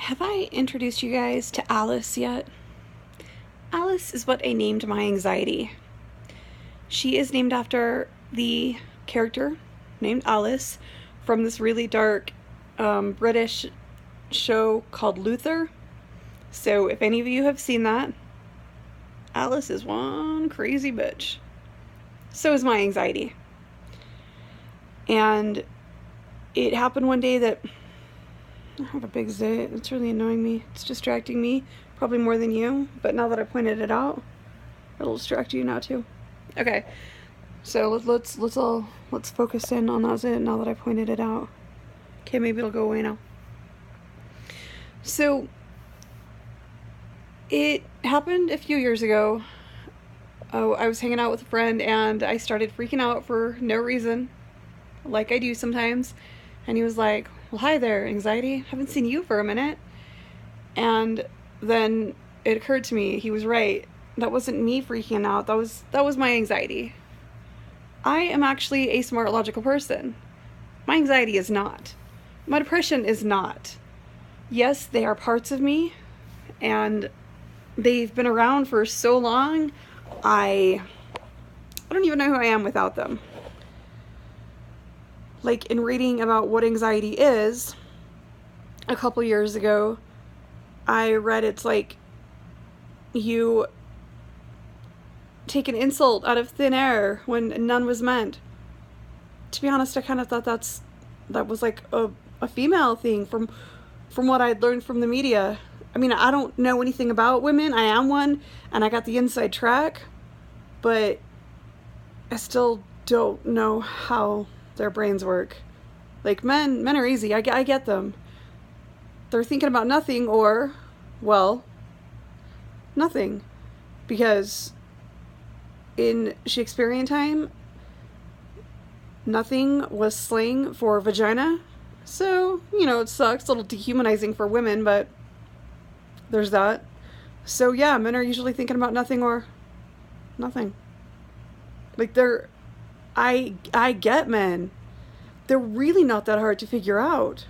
Have I introduced you guys to Alice yet? Alice is what I named my anxiety. She is named after the character named Alice from this really dark British show called Luther. So if any of you have seen that, Alice is one crazy bitch. So is my anxiety. And it happened one day that I have a big zit. It's really annoying me. It's distracting me, probably more than you. But now that I pointed it out, it'll distract you now too. Okay, so let's focus in on that zit now that I pointed it out. Okay, maybe it'll go away now. So it happened a few years ago. Oh, I was hanging out with a friend and I started freaking out for no reason, like I do sometimes. And he was like, "Well, hi there, anxiety. Haven't seen you for a minute." And then it occurred to me, he was right. That wasn't me freaking out. That was my anxiety. I am actually a smart, logical person. My anxiety is not. My depression is not. Yes, they are parts of me, and they've been around for so long, I don't even know who I am without them. Like, in reading about what anxiety is, a couple years ago, I read it's like you take an insult out of thin air when none was meant. To be honest, I kind of thought that was like a female thing from what I'd learned from the media. I mean, I don't know anything about women. I am one, and I got the inside track, but I still don't know how their brains work. Like, men are easy. I get them. They're thinking about nothing or, well, nothing. Because in Shakespearean time, nothing was slang for vagina. So, it sucks. A little dehumanizing for women, but there's that. So yeah, men are usually thinking about nothing or nothing. Like, I get men. They're really not that hard to figure out.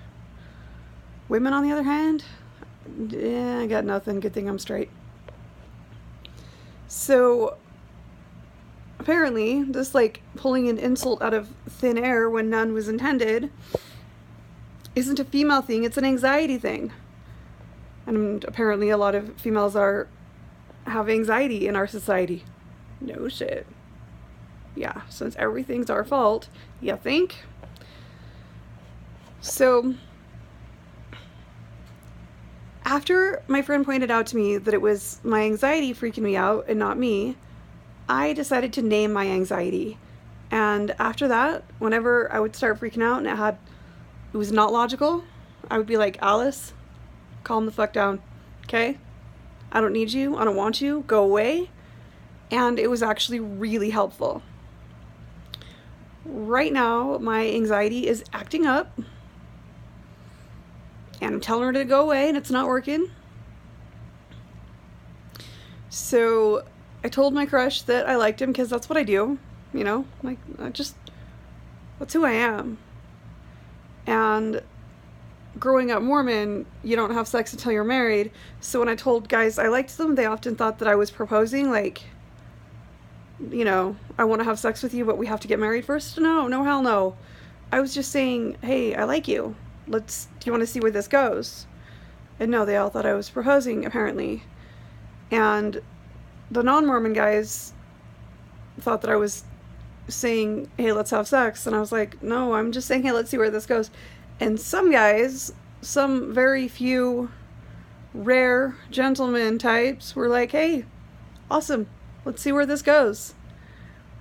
Women, on the other hand, I got nothing. Good thing I'm straight. So, apparently, this, like, pulling an insult out of thin air when none was intended isn't a female thing, it's an anxiety thing. And apparently a lot of females have anxiety in our society. No shit. Yeah, since everything's our fault, you think? So, after my friend pointed out to me that it was my anxiety freaking me out and not me, I decided to name my anxiety. And after that, whenever I would start freaking out and it was not logical, I would be like, "Alice, calm the fuck down, okay? I don't need you. I don't want you. Go away." And it was actually really helpful. Right now, my anxiety is acting up, and I'm telling her to go away, and it's not working. So I told my crush that I liked him, because that's what I do, like, that's who I am. And growing up Mormon, you don't have sex until you're married. So when I told guys I liked them, they often thought that I was proposing, like, I want to have sex with you, but we have to get married first. No, hell no. I was just saying, hey, I like you. Do you want to see where this goes? And no, they all thought I was proposing, apparently. And the non-Mormon guys thought that I was saying, hey, let's have sex. And I was like, no, I'm just saying, hey, let's see where this goes. And some guys, some very few rare gentleman types were like, hey, awesome, let's see where this goes.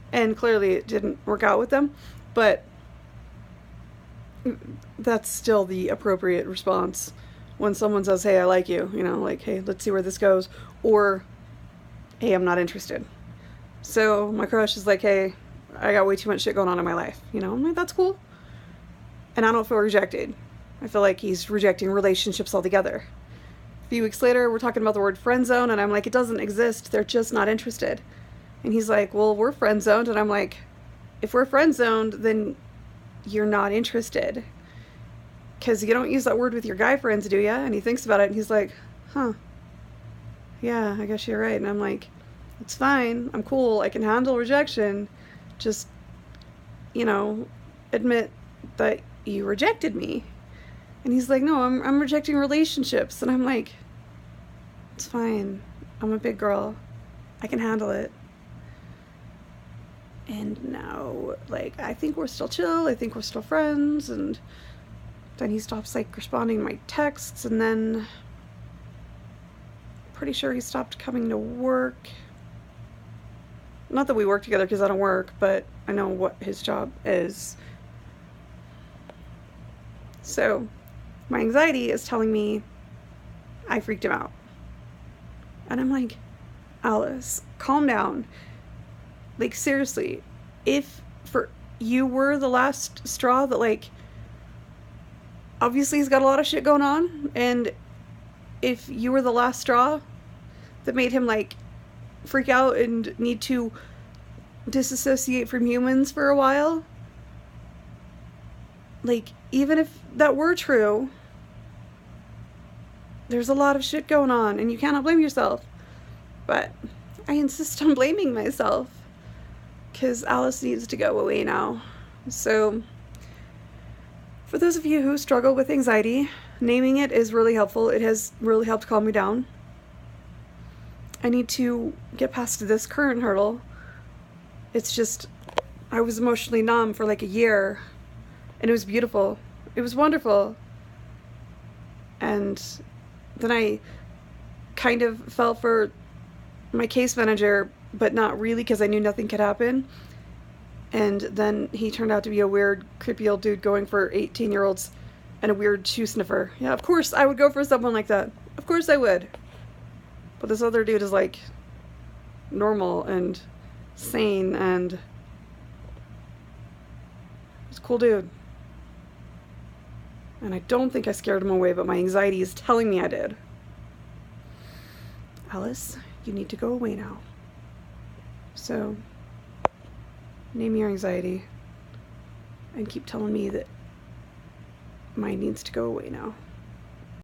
And clearly it didn't work out with them, but that's still the appropriate response when someone says, hey, I like you, like, hey, let's see where this goes, or hey, I'm not interested. So my crush is like, hey, I got way too much shit going on in my life, I'm like, that's cool. And I don't feel rejected. I feel like he's rejecting relationships altogether. A few weeks later, we're talking about the word friend zone, and I'm like, it doesn't exist. They're just not interested. And he's like, well, we're friend zoned. And I'm like, if we're friend zoned, then you're not interested. because you don't use that word with your guy friends, do ya? And he thinks about it and he's like, huh, yeah, I guess you're right. And I'm like, it's fine. I'm cool. I can handle rejection. Just, admit that you rejected me. And he's like, no, I'm rejecting relationships. And I'm like, it's fine. I'm a big girl. I can handle it. And now, I think we're still chill. I think we're still friends. And then he stops, responding to my texts. And then, pretty sure he stopped coming to work. Not that we work together because I don't work, but I know what his job is. So, my anxiety is telling me I freaked him out. And I'm like, Alice, calm down. Seriously, if you were the last straw that, obviously he's got a lot of shit going on, and if you were the last straw that made him, freak out and need to disassociate from humans for a while, even if that were true, there's a lot of shit going on, and you cannot blame yourself. But I insist on blaming myself, because Alice needs to go away now. So, for those of you who struggle with anxiety, naming it is really helpful. It has really helped calm me down. I need to get past this current hurdle. It's just, I was emotionally numb for a year, and it was beautiful. It was wonderful. And then I kind of fell for my case manager, but not really, because I knew nothing could happen. And then he turned out to be a weird, creepy old dude going for 18-year-olds and a weird shoe sniffer. Yeah, of course I would go for someone like that. Of course I would. But this other dude is normal and sane, and he's a cool dude. And I don't think I scared him away, but my anxiety is telling me I did. Alice, you need to go away now. So, name your anxiety and keep telling me that mine needs to go away now.